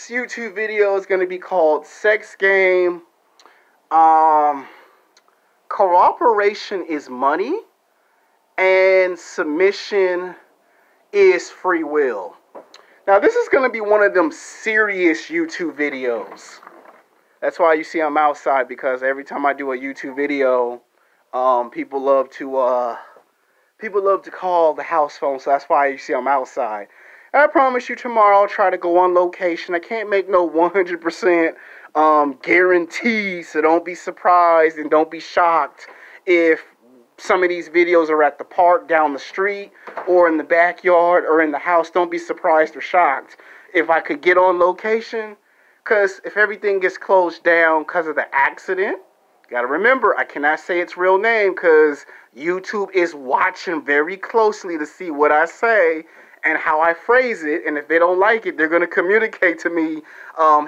This YouTube video is going to be called Sex Game. Cooperation is money and submission is free will. Now this is going to be one of them serious YouTube videos. That's why you see I'm outside, because every time I do a YouTube video, people love to call the house phone, so that's why you see I'm outside. And I promise you tomorrow I'll try to go on location. I can't make no 100% guarantees, so don't be surprised and don't be shocked if some of these videos are at the park, down the street, or in the backyard, or in the house. Don't be surprised or shocked if I could get on location, because if everything gets closed down because of the accident, gotta remember, I cannot say its real name because YouTube is watching very closely to see what I say and how I phrase it. And if they don't like it, they're going to communicate to me,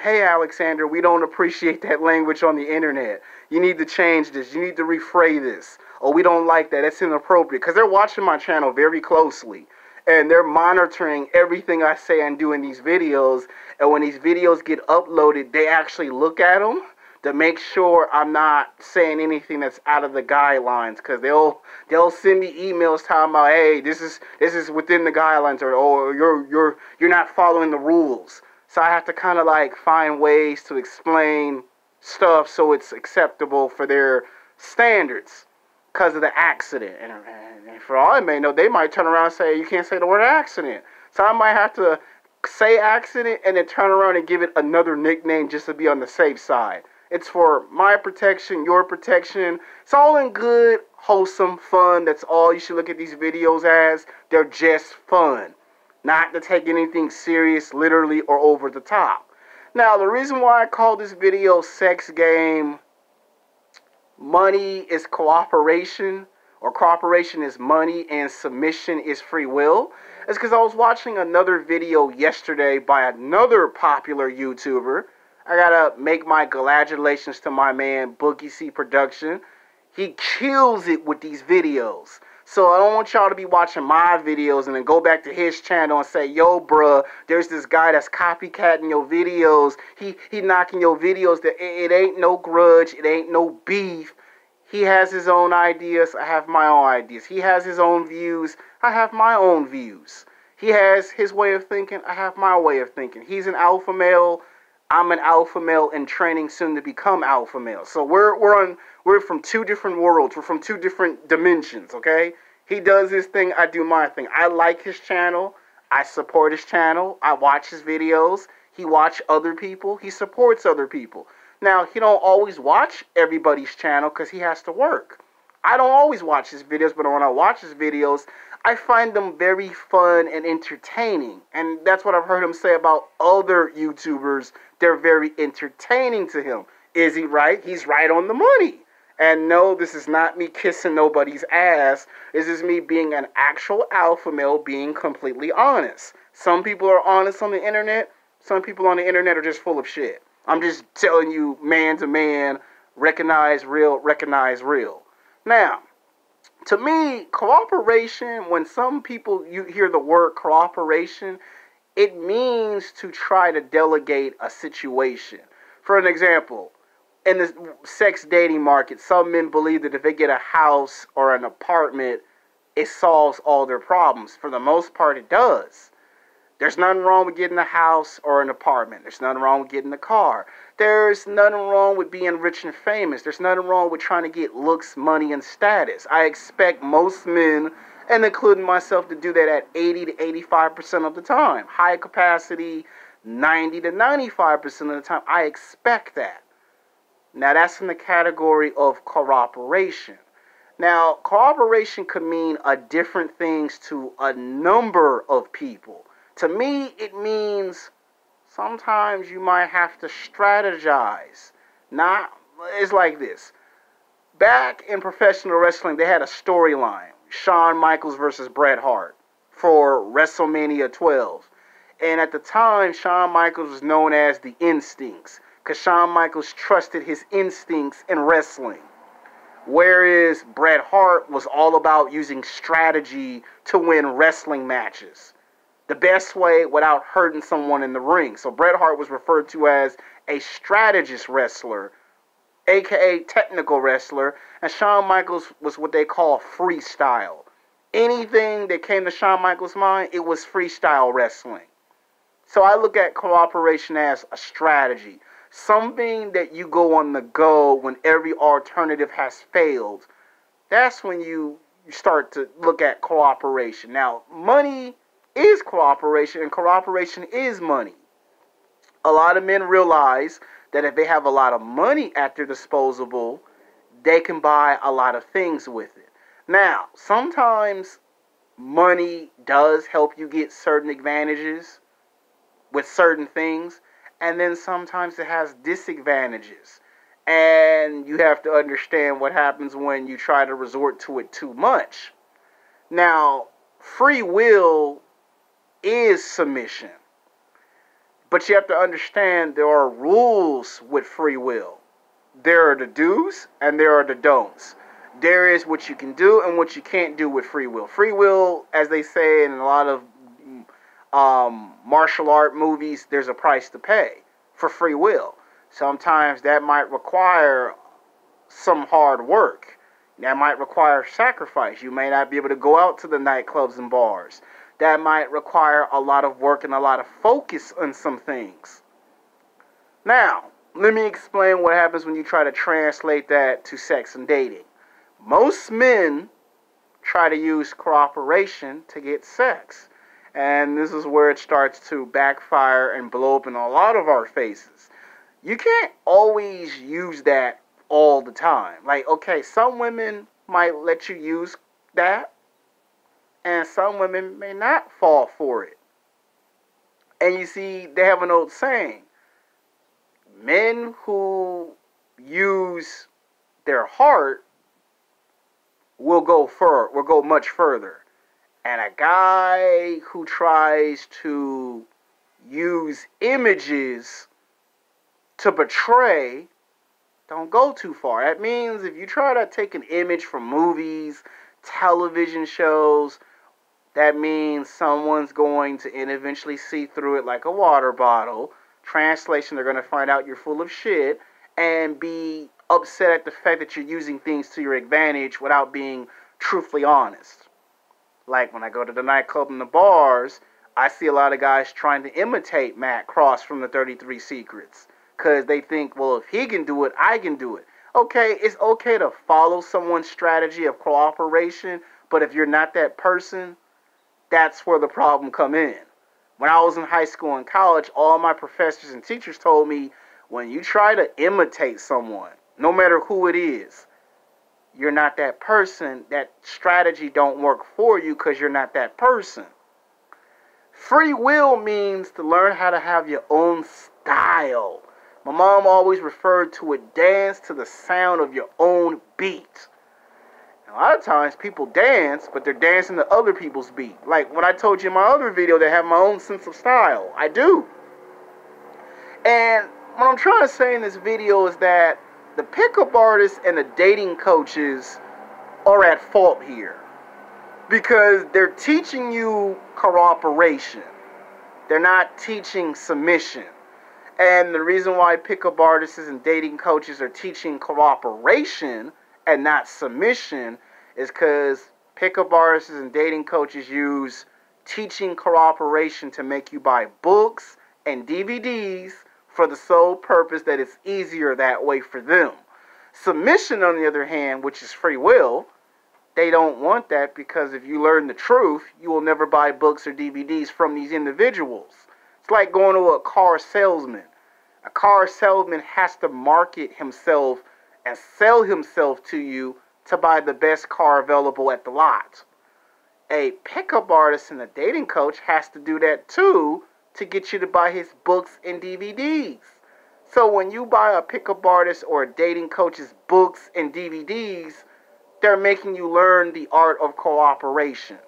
hey, Alexander, we don't appreciate that language on the internet. You need to change this. You need to rephrase this. Or we don't like that. It's inappropriate. Because they're watching my channel very closely. And they're monitoring everything I say and do in these videos. And when these videos get uploaded, they actually look at them to make sure I'm not saying anything that's out of the guidelines, because they'll send me emails talking about, hey, this is within the guidelines, or you're not following the rules. So I have to kind of like find ways to explain stuff so it's acceptable for their standards because of the accident. And for all I may know, they might turn around and say you can't say the word accident. So I might have to say accident and then turn around and give it another nickname just to be on the safe side. It's for my protection, your protection. It's all in good, wholesome fun. That's all you should look at these videos as. They're just fun. Not to take anything serious, literally, or over the top. Now, the reason why I call this video Sex Game, money is cooperation, or cooperation is money, and submission is free will, is because I was watching another video yesterday by another popular YouTuber. I gotta make my congratulations to my man, Boogie C Production. He kills it with these videos. So I don't want y'all to be watching my videos and then go back to his channel and say, yo, bruh, there's this guy that's copycatting your videos. He knocking your videos. It ain't no grudge. It ain't no beef. He has his own ideas. I have my own ideas. He has his own views. I have my own views. He has his way of thinking. I have my way of thinking. He's an alpha male. I'm an alpha male in training, soon to become alpha male. So we're from two different worlds. We're from two different dimensions, okay? He does his thing, I do my thing. I like his channel. I support his channel. I watch his videos. He watches other people. He supports other people. Now, he don't always watch everybody's channel because he has to work. I don't always watch his videos, but when I watch his videos, I find them very fun and entertaining. And that's what I've heard him say about other YouTubers. They're very entertaining to him. Is he right? He's right on the money. And no, this is not me kissing nobody's ass. This is me being an actual alpha male, being completely honest. Some people are honest on the internet. Some people on the internet are just full of shit. I'm just telling you, man to man, recognize real, recognize real. Now, to me, cooperation, when some people, you hear the word cooperation, it means to try to delegate a situation. For an example, in the sex dating market, some men believe that if they get a house or an apartment, it solves all their problems. For the most part, it does. There's nothing wrong with getting a house or an apartment. There's nothing wrong with getting a car. There's nothing wrong with being rich and famous. There's nothing wrong with trying to get looks, money, and status. I expect most men, and including myself, to do that at 80 to 85% of the time. High capacity, 90 to 95% of the time. I expect that. Now, that's in the category of cooperation. Now, cooperation could mean different things to a number of people. To me, it means sometimes you might have to strategize. It's like this. Back in professional wrestling, they had a storyline. Shawn Michaels versus Bret Hart for WrestleMania 12. And at the time, Shawn Michaels was known as the Instincts, because Shawn Michaels trusted his instincts in wrestling. Whereas Bret Hart was all about using strategy to win wrestling matches. the best way without hurting someone in the ring. So Bret Hart was referred to as a strategist wrestler, aka technical wrestler, and Shawn Michaels was what they call freestyle. Anything that came to Shawn Michaels' mind, it was freestyle wrestling. So I look at cooperation as a strategy, something that you go on the go when every alternative has failed. That's when you start to look at cooperation. Now, money is cooperation, and cooperation is money. A lot of men realize that if they have a lot of money at their disposal, they can buy a lot of things with it. Now, sometimes money does help you get certain advantages with certain things, and then sometimes it has disadvantages. And you have to understand what happens when you try to resort to it too much. Now, free will is submission. But you have to understand there are rules with free will. There are the do's and there are the don'ts. There is what you can do and what you can't do with free will. Free will, as they say in a lot of martial art movies, there's a price to pay for free will. Sometimes that might require some hard work. That might require sacrifice. You may not be able to go out to the nightclubs and bars. That might require a lot of work and a lot of focus on some things. Now, let me explain what happens when you try to translate that to sex and dating. Most men try to use cooperation to get sex. And this is where it starts to backfire and blow up in a lot of our faces. You can't always use that all the time. Like, okay, some women might let you use that, and some women may not fall for it. And you see, they have an old saying, men who use their heart will go much further. And a guy who tries to use images to betray don't go too far. That means if you try to take an image from movies, television shows, that means someone's going to eventually see through it like a water bottle. Translation, they're going to find out you're full of shit and be upset at the fact that you're using things to your advantage without being truthfully honest. Like when I go to the nightclub and the bars, I see a lot of guys trying to imitate Matt Cross from the 33 Secrets. Because they think, well, if he can do it, I can do it. Okay, it's okay to follow someone's strategy of cooperation, but if you're not that person, that's where the problem come in. When I was in high school and college, all my professors and teachers told me, when you try to imitate someone, no matter who it is, you're not that person. That strategy don't work for you because you're not that person. Free will means to learn how to have your own style. My mom always referred to a dance to the sound of your own beat. A lot of times people dance, but they're dancing to other people's beat. Like when I told you in my other video that I have my own sense of style. I do. And what I'm trying to say in this video is that the pickup artists and the dating coaches are at fault here. Because they're teaching you cooperation. They're not teaching submission. And the reason why pickup artists and dating coaches are teaching cooperation and not submission is because pickup artists and dating coaches use teaching cooperation to make you buy books and DVDs for the sole purpose that it's easier that way for them. Submission, on the other hand, which is free will, they don't want that because if you learn the truth, you will never buy books or DVDs from these individuals. It's like going to a car salesman. A car salesman has to market himself and sell himself to you to buy the best car available at the lot. A pickup artist and a dating coach has to do that too to get you to buy his books and DVDs. So when you buy a pickup artist or a dating coach's books and DVDs, they're making you learn the art of cooperation.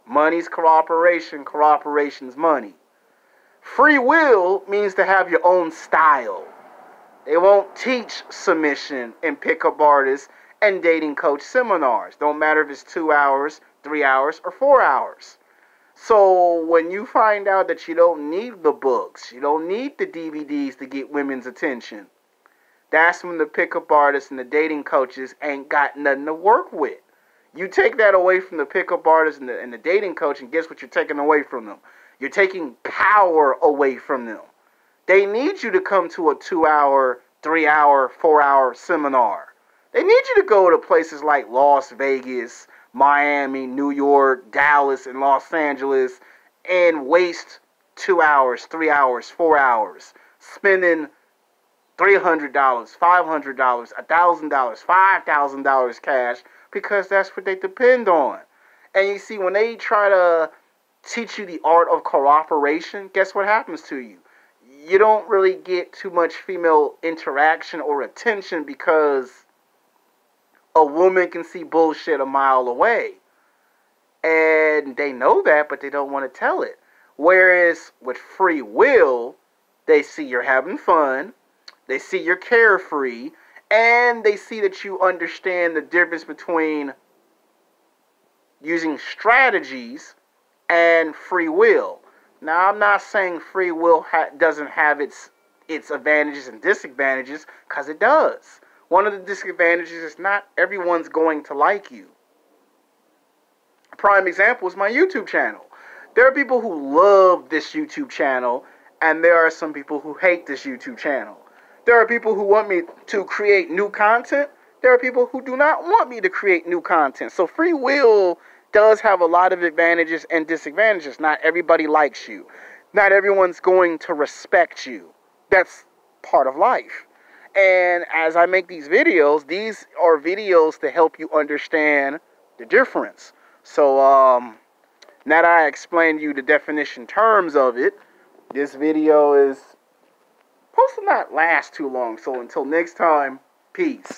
Money's cooperation, cooperation's money. Free will means to have your own style. They won't teach submission in pickup artists and dating coach seminars. Don't matter if it's 2 hours, 3 hours, or 4 hours. So when you find out that you don't need the books, you don't need the DVDs to get women's attention, that's when the pickup artists and the dating coaches ain't got nothing to work with. You take that away from the pickup artists and the dating coach, and guess what you're taking away from them? You're taking power away from them. They need you to come to a 2-hour, 3-hour, 4-hour seminar. They need you to go to places like Las Vegas, Miami, New York, Dallas, and Los Angeles and waste 2 hours, 3 hours, 4 hours spending $300, $500, $1,000, $5,000 cash because that's what they depend on. And you see, when they try to teach you the art of cooperation, guess what happens to you? You don't really get too much female interaction or attention because a woman can see bullshit a mile away. And they know that, but they don't want to tell it. Whereas with free will, they see you're having fun, they see you're carefree, and they see that you understand the difference between using strategies and free will. Now, I'm not saying free will doesn't have its advantages and disadvantages, because it does. One of the disadvantages is not everyone's going to like you. A prime example is my YouTube channel. There are people who love this YouTube channel, and there are some people who hate this YouTube channel. There are people who want me to create new content. There are people who do not want me to create new content. So free will does have a lot of advantages and disadvantages. Not everybody likes you. Not everyone's going to respect you. That's part of life. And as I make these are videos to help you understand the difference. So now that I explained you the definition terms of it, this video is supposed to not last too long. So until next time, peace.